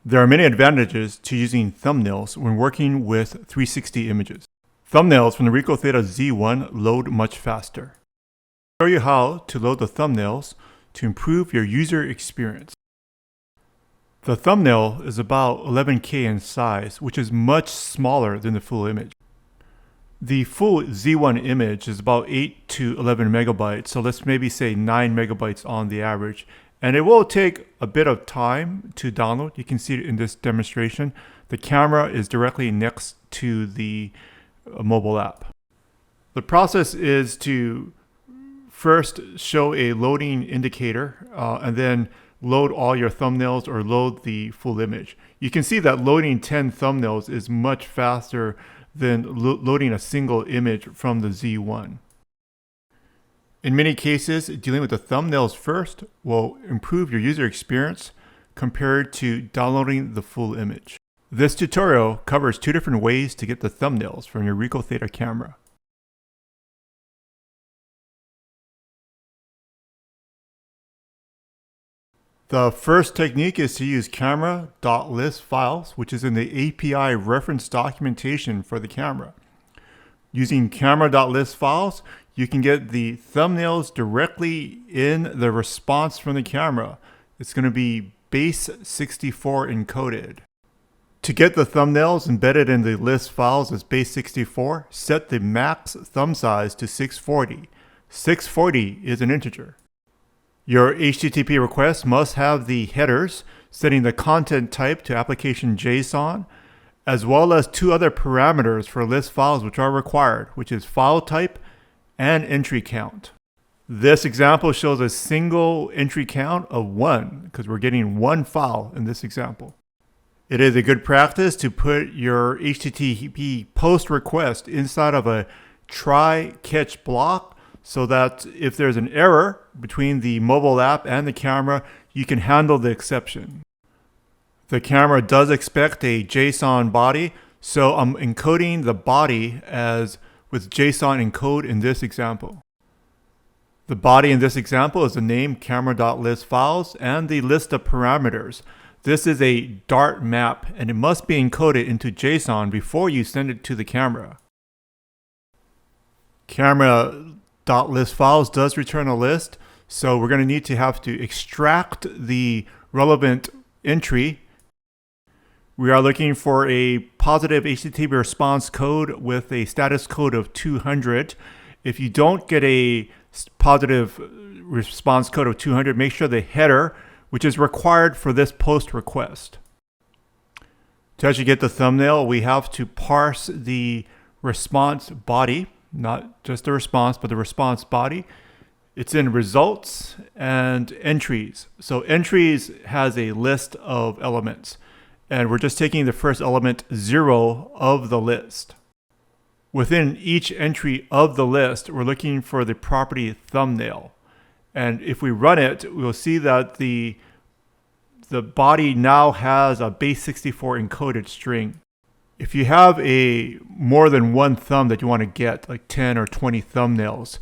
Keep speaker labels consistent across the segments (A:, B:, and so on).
A: There are many advantages to using thumbnails when working with 360 images. Thumbnails from the RICOH THETA Z1 load much faster. I'll show you how to load the thumbnails to improve your user experience. The thumbnail is about 11K in size, which is much smaller than the full image. The full Z1 image is about 8 to 11 megabytes, so let's maybe say 9 megabytes on the average. And it will take a bit of time to download. You can see it in this demonstration. The camera is directly next to the mobile app. The process is to first show a loading indicator and then load all your thumbnails or load the full image. You can see that loading 10 thumbnails is much faster than loading a single image from the Z1. In many cases, dealing with the thumbnails first will improve your user experience compared to downloading the full image. This tutorial covers two different ways to get the thumbnails from your RICOH THETA camera. The first technique is to use camera.listFiles, which is in the API reference documentation for the camera. Using camera.listFiles, you can get the thumbnails directly in the response from the camera. It's going to be base 64 encoded. To get the thumbnails embedded in the list files as base 64, set the max thumb size to 640. 640 is an integer. Your HTTP request must have the headers setting the content type to application JSON, as well as two other parameters for list files which are required, which is file type and entry count. This example shows a single entry count of 1 because we're getting one file in this example. It is a good practice to put your HTTP post request inside of a try catch block so that if there's an error between the mobile app and the camera, you can handle the exception. The camera does expect a JSON body, so I'm encoding the body as with JSON encode in this example. The body in this example is the name camera.listFiles and the list of parameters. This is a Dart map and it must be encoded into JSON before you send it to the camera. Camera.listFiles does return a list, so we're going to have to extract the relevant entry. We are looking for a positive HTTP response code with a status code of 200. If you don't get a positive response code of 200, make sure the header, which is required for this post request. To actually get the thumbnail, we have to parse the response body, not just the response, but the response body. It's in results and entries. So entries has a list of elements. And we're just taking the first element 0 of the list. Within each entry of the list, we're looking for the property thumbnail. And if we run it, we'll see that the body now has a base 64 encoded string. If you have more than one thumb that you want to get, like 10 or 20 thumbnails,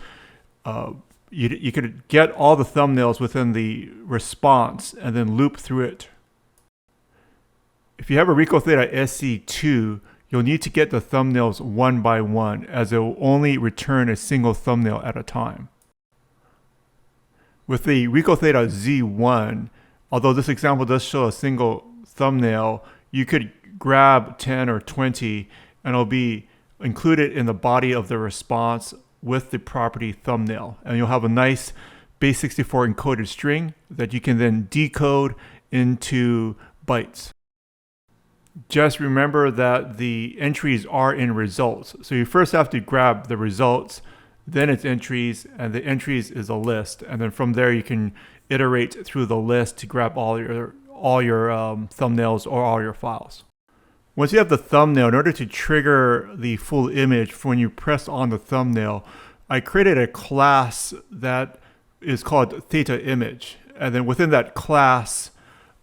A: you could get all the thumbnails within the response and then loop through it. If you have a RICOH THETA SC2, you'll need to get the thumbnails one by one, as it will only return a single thumbnail at a time. With the RICOH THETA Z1, although this example does show a single thumbnail, you could grab 10 or 20 and it'll be included in the body of the response with the property thumbnail. And you'll have a nice base 64 encoded string that you can then decode into bytes. Just remember that the entries are in results. So you first have to grab the results, then it's entries, and the entries is a list. And then from there you can iterate through the list to grab all your thumbnails or all your files. Once you have the thumbnail, in order to trigger the full image for when you press on the thumbnail, I created a class that is called Theta Image. And then within that class,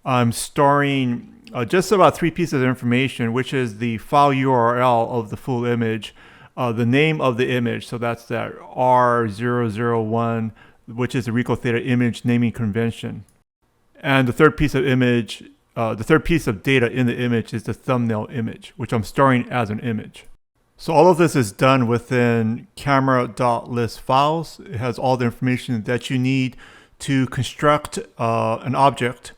A: I'm storing just about 3 pieces of information, which is the file URL of the full image, the name of the image, so that's that R001, which is the RICOH THETA image naming convention. And the third piece of image the third piece of data in the image is the thumbnail image, which I'm storing as an image. So all of this is done within camera.listFiles. It has all the information that you need to construct an object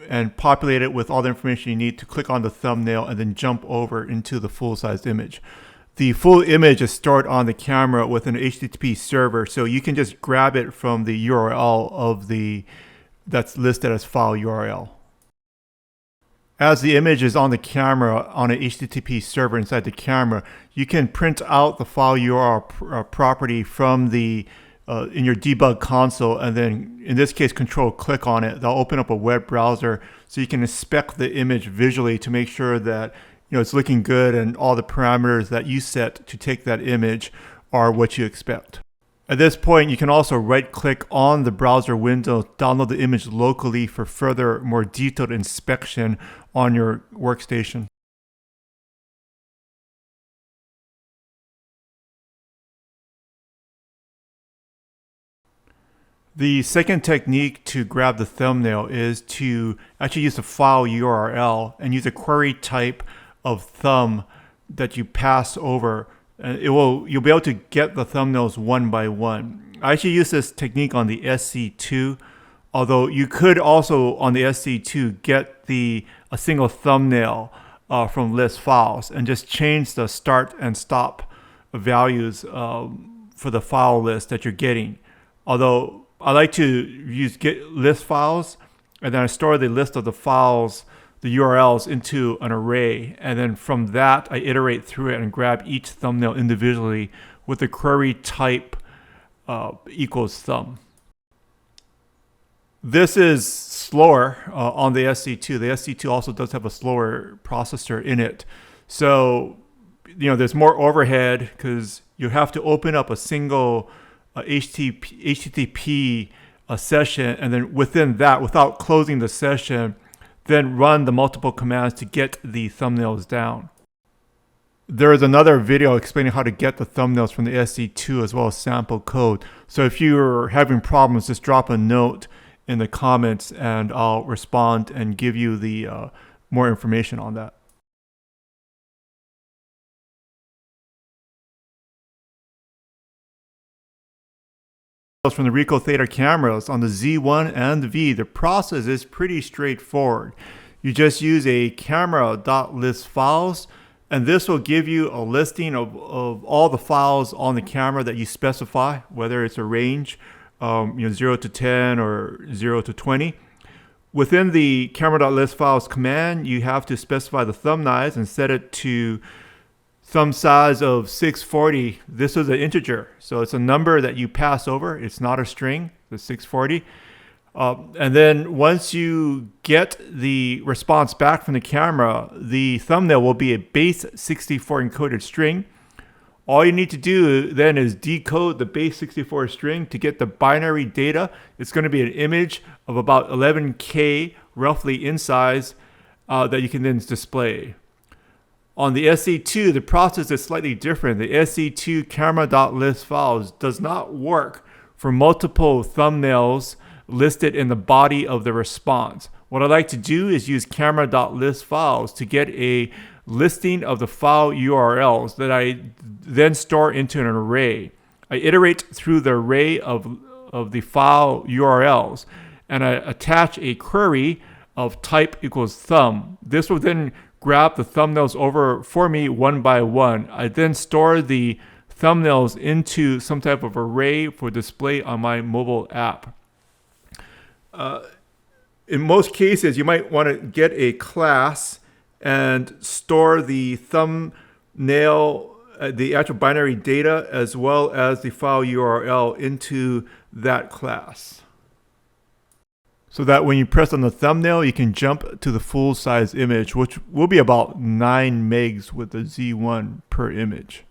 A: and populate it with all the information you need to click on the thumbnail and then jump over into the full-size image. The full image is stored on the camera with an HTTP server, so you can just grab it from the URL of that's listed as file URL. As the image is on the camera on an HTTP server inside the camera, you can print out the file URL property from in your debug console, and then in this case control-click on it. They'll open up a web browser so you can inspect the image visually to make sure that it's looking good and all the parameters that you set to take that image are what you expect. At this point, you can also right-click on the browser window, download the image locally for further, more detailed inspection on your workstation. The second technique to grab the thumbnail is to actually use the file URL and use a query type of thumb that you pass over. You'll be able to get the thumbnails one by one. I actually use this technique on the SC2, although you could also on the SC2 get a single thumbnail from LISTFILES and just change the start and stop values for the file list that you're getting. Although I like to use LISTFILES, and then I store the list of the files, the URLs, into an array, and then from that I iterate through it and grab each thumbnail individually with the query type equals thumb. This is slower on the SC2. The SC2 also does have a slower processor in it, so there's more overhead because you have to open up a single HTTP session, and then within that, without closing the session, then run the multiple commands to get the thumbnails down. There is another video explaining how to get the thumbnails from the SC2 as well as sample code. So if you're having problems, just drop a note in the comments and I'll respond and give you the more information on that. From the RICOH THETA cameras on the Z1 and the V, the process is pretty straightforward. You just use a camera.listFiles, and this will give you a listing of all the files on the camera that you specify, whether it's a range 0 to 10 or 0 to 20. Within the camera.listFiles command, you have to specify the thumb size and set it to thumb size of 640. This is an integer, so it's a number that you pass over. It's not a string, the 640. And then once you get the response back from the camera, the thumbnail will be a base 64 encoded string. All you need to do then is decode the base 64 string to get the binary data. It's going to be an image of about 11K roughly in size that you can then display. On the SC2, the process is slightly different. The SC2 camera.listFiles does not work for multiple thumbnails listed in the body of the response. What I like to do is use camera.listFiles to get a listing of the file URLs that I then store into an array. I iterate through the array of the file URLs, and I attach a query of type equals thumb. This will then grab the thumbnails over for me one by one. I then store the thumbnails into some type of array for display on my mobile app. In most cases, you might want to get a class and store the thumbnail, the actual binary data, as well as the file URL into that class, so that when you press on the thumbnail, you can jump to the full-size image, which will be about 9 megs with the Z1 per image.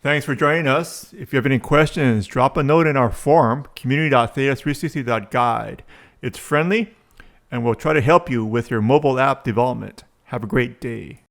A: Thanks for joining us. If you have any questions, drop a note in our forum, community.theta360.guide. It's friendly, and we'll try to help you with your mobile app development. Have a great day.